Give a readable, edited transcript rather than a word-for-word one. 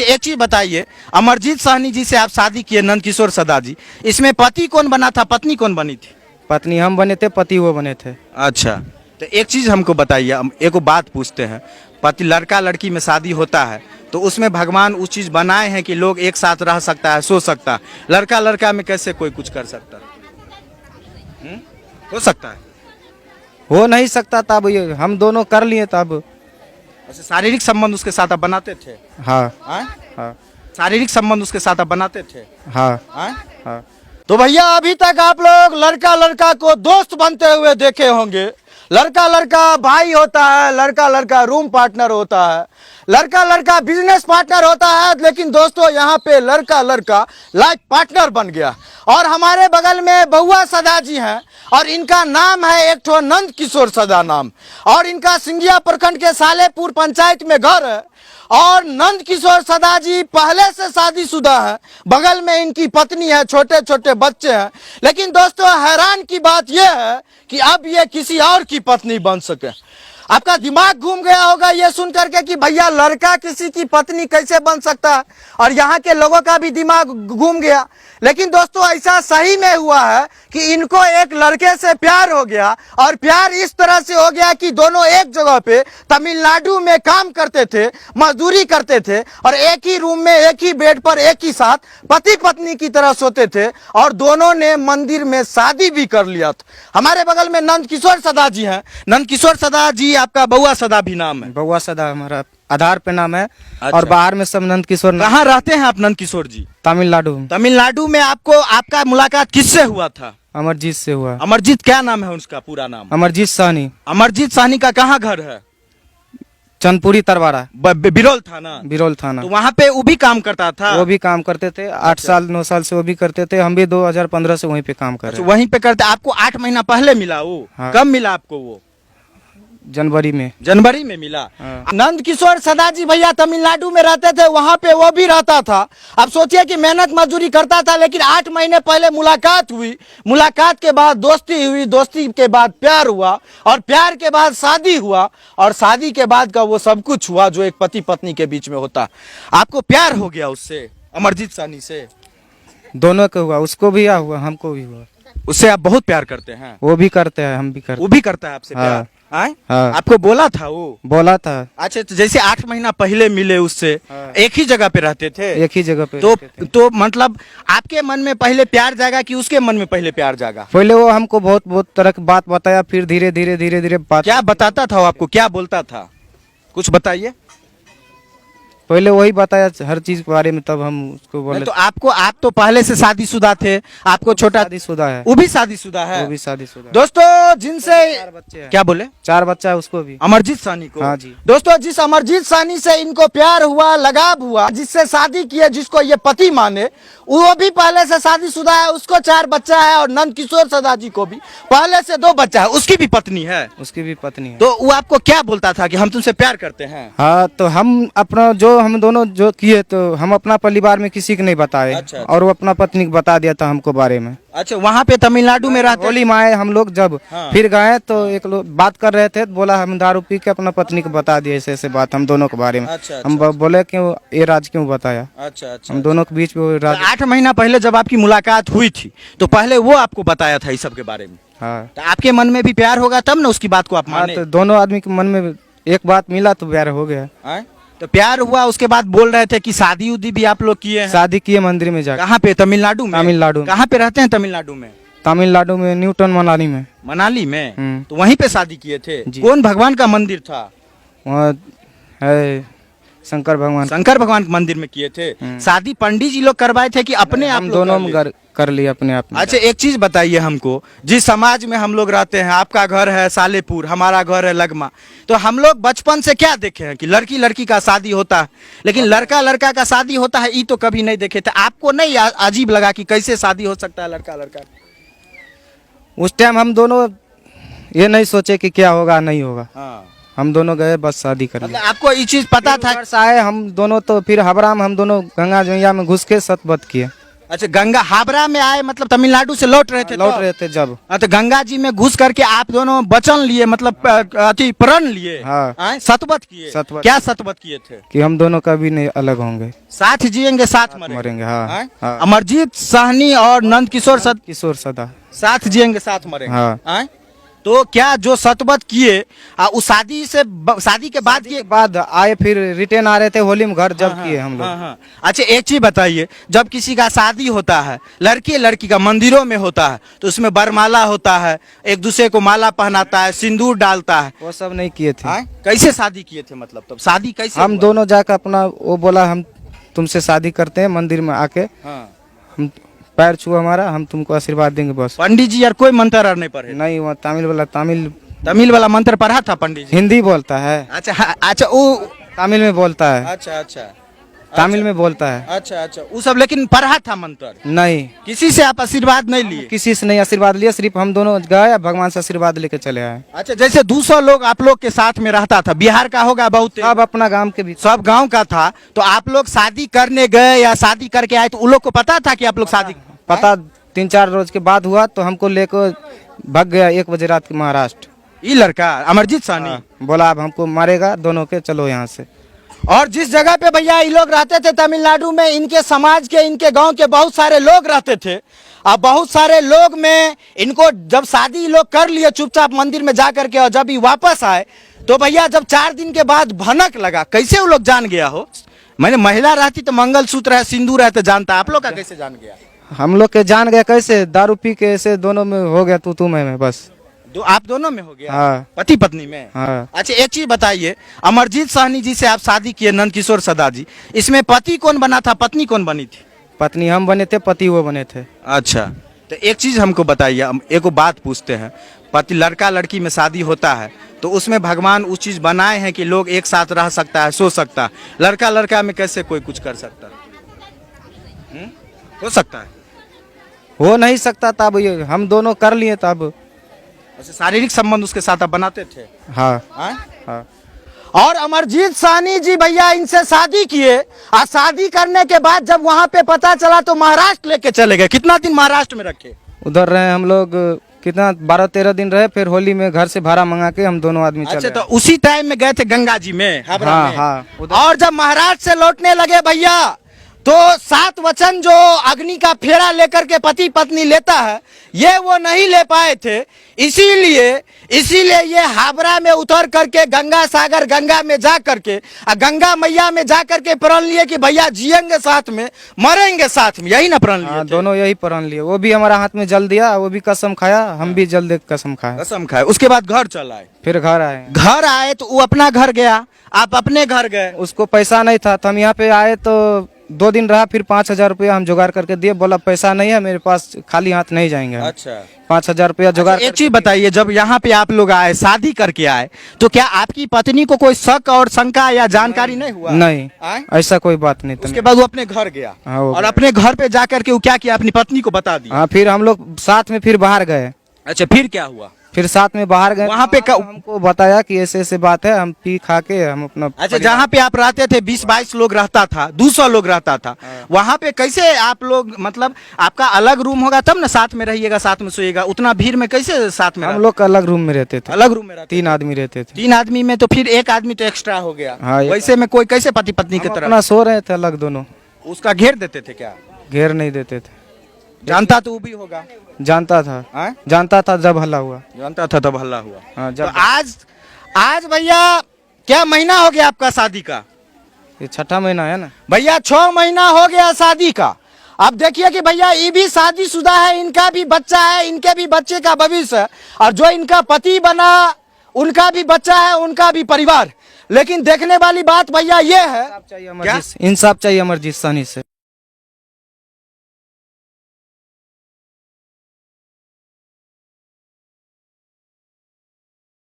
एक चीज बताइए, अमरजीत साहनी जी से आप शादी किए, नंदकिशोर सदा जी, इसमें पति कौन बना था, पत्नी कौन बनी थी? पत्नी हम बने थे, पति वो बने थे। अच्छा, तो एक चीज हमको बताइए, हम एक बात पूछते हैं, पति लड़का लड़की में शादी होता है तो उसमें भगवान उस चीज बनाए हैं कि लोग एक साथ रह सकता है, सो सकता है, लड़का लड़का में कैसे कोई कुछ कर सकता है? हो सकता है? हो नहीं सकता तब ये हम दोनों कर लिए तब। अच्छा, शारीरिक संबंध उसके साथ आप बनाते थे? हाँ हाँ? हाँ शारीरिक संबंध उसके साथ आप बनाते थे? हाँ हाँ? हाँ। तो भैया अभी तक आप लोग लड़का लड़का को दोस्त बनते हुए देखे होंगे, लड़का लड़का भाई होता है, लड़का लड़का रूम पार्टनर होता है, लड़का लड़का बिजनेस पार्टनर होता है, लेकिन दोस्तों यहाँ पे लड़का लड़का लाइफ पार्टनर बन गया। और हमारे बगल में बउआ सदा जी हैं और इनका नाम है एक ठो नंदकिशोर सदा नाम, और इनका सिंघिया प्रखंड के सालेपुर पंचायत में घर है। और नंदकिशोर सदा जी पहले से शादीशुदा है, बगल में इनकी पत्नी है, छोटे छोटे बच्चे हैं। लेकिन दोस्तों हैरान की बात यह है कि अब ये किसी और की पत्नी बन सके। आपका दिमाग घूम गया होगा ये सुन करके कि भैया लड़का किसी की पत्नी कैसे बन सकता है, और यहाँ के लोगों का भी दिमाग घूम गया। लेकिन दोस्तों ऐसा सही में हुआ है कि इनको एक लड़के से प्यार हो गया, और प्यार इस तरह से हो गया कि दोनों एक जगह पे तमिलनाडु में काम करते थे, मजदूरी करते थे, और एक ही रूम में एक ही बेड पर एक ही साथ पति पत्नी की तरह सोते थे, और दोनों ने मंदिर में शादी भी कर लिया था। हमारे बगल में नंदकिशोर सदा जी हैं। नंदकिशोर सदा जी, आपका बउआ सदा भी नाम है? बउआ सदा हमारा आधार पे नाम है। अच्छा। और बाहर में सब नंदकिशोर। कहाँ रहते हैं आप नंदकिशोर जी? तमिलनाडु। तमिलनाडु में आपको आपका मुलाकात किससे हुआ था? अमरजीत से हुआ। अमरजीत क्या नाम है उसका पूरा नाम? अमरजीत साहनी। अमरजीत साहनी का कहाँ घर है? चंदपुरी तरवारा, बिरोल थाना। बिरोल थाना। तो वहाँ पे वो भी काम करता था? वो भी काम करते थे, 8 साल 9 साल से वो भी करते थे। हम भी 2015 से वहीं पे काम कर रहे हैं। वहीं पे करते। आपको 8 महीना पहले मिला वो? हाँ। कब मिला आपको वो? जनवरी में। जनवरी में मिला। हाँ। नंदकिशोर सदा जी भैया तमिलनाडु में रहते थे, वहाँ पे वो भी रहता था। अब सोचिए कि मेहनत मजदूरी करता था, लेकिन 8 महीने पहले मुलाकात हुई, मुलाकात के बाद दोस्ती हुई, दोस्ती के बाद प्यार हुआ, और प्यार के बाद शादी हुआ, और शादी के बाद का वो सब कुछ हुआ जो एक पति पत्नी के बीच में होता। आपको प्यार हो गया उससे, अमरजीत साहनी से? दोनों को हुआ, उसको भी हुआ, हमको भी हुआ। उससे आप बहुत प्यार करते हैं? वो भी करते हैं, हम भी करते। वो भी करता है आपसे प्यार? हाँ। आए? हाँ। आपको बोला था वो? बोला था। अच्छा, तो जैसे 8 महीना पहले मिले उससे, हाँ। एक ही जगह पे रहते थे? एक ही जगह पे तो रहते थे। तो मतलब आपके मन में पहले प्यार जागा कि उसके मन में पहले प्यार जागा? पहले वो हमको बहुत बहुत तरह की बात बताया, फिर धीरे धीरे धीरे धीरे बात। क्या बताता था वो आपको, क्या बोलता था, कुछ बताइए। पहले वही बताया हर चीज के बारे में, तब हम उसको बोले। तो आपको, आप तो पहले से शादीशुदा थे, आपको छोटा, शादीशुदा है। वो भी शादीशुदा है? वो भी शादीशुदा है। दोस्तों जिनसे 4 बच्चे हैं। क्या बोले? 4 बच्चा है उसको भी। अमरजीत साहनी को? हाँ जी। दोस्तों जिस अमरजीत साहनी से इनको प्यार हुआ, लगाव हुआ, जिससे शादी किए, जिसको ये पति माने, वो भी पहले से शादीशुदा है, उसको 4 बच्चा है। और नंदकिशोर सदा जी को भी पहले से 2 बच्चा है, उसकी भी पत्नी है? उसकी भी पत्नी है। तो वो आपको क्या बोलता था कि हम तुमसे प्यार करते हैं? हाँ, तो हम अपना जो हम दोनों जो किए, तो हम अपना परिवार में किसी को नहीं बताए। अच्छा। और वो अपना पत्नी को बता दिया था हमको बारे में। अच्छा, वहाँ पे तमिलनाडु में रहते? होली में आए हम लोग जब, हाँ। फिर गए तो एक लोग बात कर रहे थे, तो बोला हम दारू पी के अपना पत्नी को बता दिए ऐसे ऐसे बात हम दोनों के बारे में। अच्छा, हम बोले क्यों ये राज क्यों बताया। अच्छा अच्छा। हम दोनों के बीच में वो राज। 8 महीना पहले जब आपकी मुलाकात हुई थी, तो पहले वो आपको बताया था इस सब के बारे में? हाँ। तो आपके मन में भी प्यार होगा तब ना उसकी बात को आप हाँ, माने? तो दोनों आदमी के मन में एक बात मिला तो प्यार हो गया। आए? तो प्यार हुआ, उसके बाद बोल रहे थे कि शादी उदी भी आप लोग किए हैं? शादी किए मंदिर में जाकर। कहाँ पे, तमिलनाडु में? तमिलनाडु में। कहाँ पे रहते हैं तमिलनाडु में? तमिलनाडु में न्यूटन मनाली में। मनाली में? तो हम्म। वहीं पे शादी किए थे? जी। कौन भगवान का मंदिर था वहाँ है शंकर भगवान। शंकर भगवान के मंदिर में किए थे? शादी पंडित जी लोग करवाए थे कि अपने आप हम लोग दोनों कर लिए? कर लिए अपने आप में। अच्छा, एक चीज बताइए हमको, जिस समाज में हम लोग रहते हैं, आपका घर है सालेपुर, हमारा घर है लगमा, तो हम लोग बचपन से क्या देखे हैं कि लड़की लड़की का शादी होता है, लेकिन लड़का लड़का का शादी होता है, ये तो कभी नहीं देखे थे। आपको नहीं अजीब लगा कि कैसे शादी हो सकता है लड़का लड़का? उस टाइम हम दोनों ये नहीं सोचे कि क्या होगा नहीं होगा। हाँ। हम दोनों गए बस शादी कर मतलब ली। आपको ये चीज पता था? आए हम दोनों, तो फिर हबराम हम दोनों गंगा जैया में घुस के सतबत किए। अच्छा, गंगा हावड़ा में आए मतलब तमिलनाडु से लौट रहे थे लौट तो? रहे थे जब। हाँ, तो गंगा जी में घुस करके आप दोनों वचन लिए मतलब अति प्रण लिए। हाँ। सतवत किए। सतवत। क्या सतवत किए थे? कि हम दोनों कभी नहीं अलग होंगे, साथ जिएंगे साथ मरेंगे। हाँ, हाँ। अमरजीत साहनी और नंद किशोर किशोर सदा साथ जिएंगे साथ मरेंगे। हाँ। हाँ? तो क्या जो सतवत किए उस शादी के बाद के बाद आए, फिर रिटर्न आ रहे थे होली में घर जब किए हम लोग। हाँ। अच्छा, एक चीज बताइए, जब किसी का शादी होता है लड़की लड़की का मंदिरों में होता है तो उसमें बरमाला होता है, एक दूसरे को माला पहनाता है, सिंदूर डालता है। वो सब नहीं किए थे। कैसे शादी किए थे मतलब? तब शादी कैसे हम हुआ? दोनों जाकर अपना, वो बोला हम तुमसे शादी करते हैं मंदिर में आके, हाँ। हम पैर छुआ हमारा, हम तुमको आशीर्वाद देंगे बस। पंडित जी यार कोई मंत्र नहीं पढ़े? नहीं, वो तमिल वाला मंत्र पढ़ा था पंडित जी? हिंदी बोलता है। अच्छा वो तमिल में बोलता है। अच्छा तमिल में बोलता है। अच्छा वो सब लेकिन पढ़ा था मंत्र? नहीं, किसी से आप आशीर्वाद नहीं लिए? किसी से नहीं आशीर्वाद लिया, सिर्फ हम दोनों गए भगवान से आशीर्वाद लेके चले आए। अच्छा, जैसे 200 लोग आप लोग के साथ में रहता था, बिहार का होगा बहुत, सब अपना गांव के भी, सब गांव का था, तो आप लोग शादी करने गए या शादी करके आए तो उन लोग को पता था कि आप लोग शादी? पता 3-4 रोज के बाद हुआ तो हमको लेकर भाग गया 1 बजे रात के महाराष्ट्र। ये लड़का अमरजीत साहनी बोला अब हमको मारेगा दोनों के, चलो यहाँ से। और जिस जगह पे भैया ये लोग रहते थे तमिलनाडु में, इनके समाज के, इनके गांव के बहुत सारे लोग रहते थे। अब बहुत सारे लोग में इनको जब शादी लोग कर लिए चुपचाप मंदिर में जा करके, और जब ये वापस आए तो भैया जब 4 दिन के बाद भनक लगा, कैसे वो लोग जान गया हो? मैंने महिला रहती तो मंगलसूत्र है, सिंदूर है तो जानता, आप लोग का कैसे जान गया? हम लोग के जान गया कैसे, दारू पी के ऐसे दोनों में हो गया तू मैं बस। आप दोनों में हो गया? हाँ। पति पत्नी में? हाँ। अच्छा, एक चीज बताइए, अमरजीत साहनी जी से आप शादी किए, नंद किशोर सदा जी, इसमें पति कौन बना था, पत्नी कौन बनी थी? पत्नी हम बने थे, पति वो बने थे। अच्छा, तो एक चीज हमको बताइए, हम एक बात पूछते हैं, पति लड़का लड़की में शादी होता है तो उसमें भगवान उस चीज बनाए हैं कि लोग एक साथ रह सकता है, सो सकता है, लड़का लड़का में कैसे कोई कुछ कर सकता है? हो सकता है? हो नहीं सकता, तब ये हम दोनों कर लिए तब। अच्छा, शारीरिक संबंध उसके साथ आप बनाते थे? हाँ। हाँ। और अमरजीत साहनी जी भैया इनसे शादी किए, और शादी करने के बाद जब वहां पे पता चला तो महाराष्ट्र लेके चले गए। कितना दिन महाराष्ट्र में रखे? उधर रहे हम लोग, कितना 12-13 दिन रहे, फिर होली में घर से भाड़ा मंगा के हम दोनों आदमी चले। अच्छा, तो उसी टाइम में गए थे गंगा जी में, हावड़ा हाँ, में? हाँ। और जब महाराष्ट्र से लौटने लगे भैया तो 7 वचन जो अग्नि का फेरा लेकर के पति पत्नी लेता है, ये वो नहीं ले पाए थे। इसीलिए ये हावड़ा में उतर करके गंगा सागर, गंगा में जा करके, गंगा मैया में जा करके प्रण लिए कि भैया जिएंगे साथ में, मरेंगे साथ में, यही ना प्रण लिए? दोनों यही प्रण लिए। वो भी हमारा हाथ में जल दिया, वो भी कसम खाया, हम भी जल दे कसम खाए। उसके बाद घर चल आए? फिर घर आए तो वो अपना घर गया, आप अपने घर गए। उसको पैसा नहीं था तो हम यहाँ पे आए तो 2 दिन रहा, फिर 5,000 रुपया हम जुगाड़ करके दिए, बोला पैसा नहीं है मेरे पास, खाली हाथ नहीं जाएंगे। अच्छा, 5,000 रुपया जुगाड़। एक चीज बताइए, जब यहाँ पे आप लोग आए, शादी करके आए, तो क्या आपकी पत्नी को कोई शक और शंका या जानकारी नहीं हुआ? नहीं, ऐसा कोई बात नहीं। उसके बाद वो अपने घर गया? हाँ, और अपने घर पे जा करके वो क्या किया, अपनी पत्नी को बता दिया? हाँ, फिर हम लोग साथ में फिर बाहर गए। अच्छा, फिर क्या हुआ? फिर साथ में बाहर गए, वहाँ पे हमको बताया कि ऐसे ऐसे बात है, हम पी खा के हम अपना। अच्छा, जहाँ पे आप रहते थे 20-22 लोग रहता था, 200 लोग रहता था, वहाँ पे कैसे आप लोग, मतलब आपका अलग रूम होगा तब ना साथ में रहिएगा, साथ में सोइएगा, उतना भीड़ में कैसे साथ में? हम लोग अलग रूम में रहते थे। अलग रूम में रहते? 3 आदमी रहते थे। 3 आदमी में तो फिर 1 आदमी तो एक्स्ट्रा हो गया। हाँ, वैसे में कोई कैसे पति पत्नी की तरह अपना सो रहे थे अलग दोनों? उसका घेर देते थे क्या? घेर नहीं देते थे। जानता तो वो भी होगा? जानता था जब हल्ला हुआ। जानता था तब हल्ला हुआ। हाँ, तो आज भैया क्या महीना हो गया आपका शादी का? ये 6ठा महीना है ना भैया, 6 महीना हो गया शादी का। अब देखिए कि भैया ये भी शादीशुदा है, इनका भी बच्चा है, इनके भी बच्चे का भविष्य है, और जो इनका पति बना उनका भी बच्चा है, उनका भी परिवार। लेकिन देखने वाली बात भैया ये है, इंसाफ चाहिए अमरजीत साहनी से।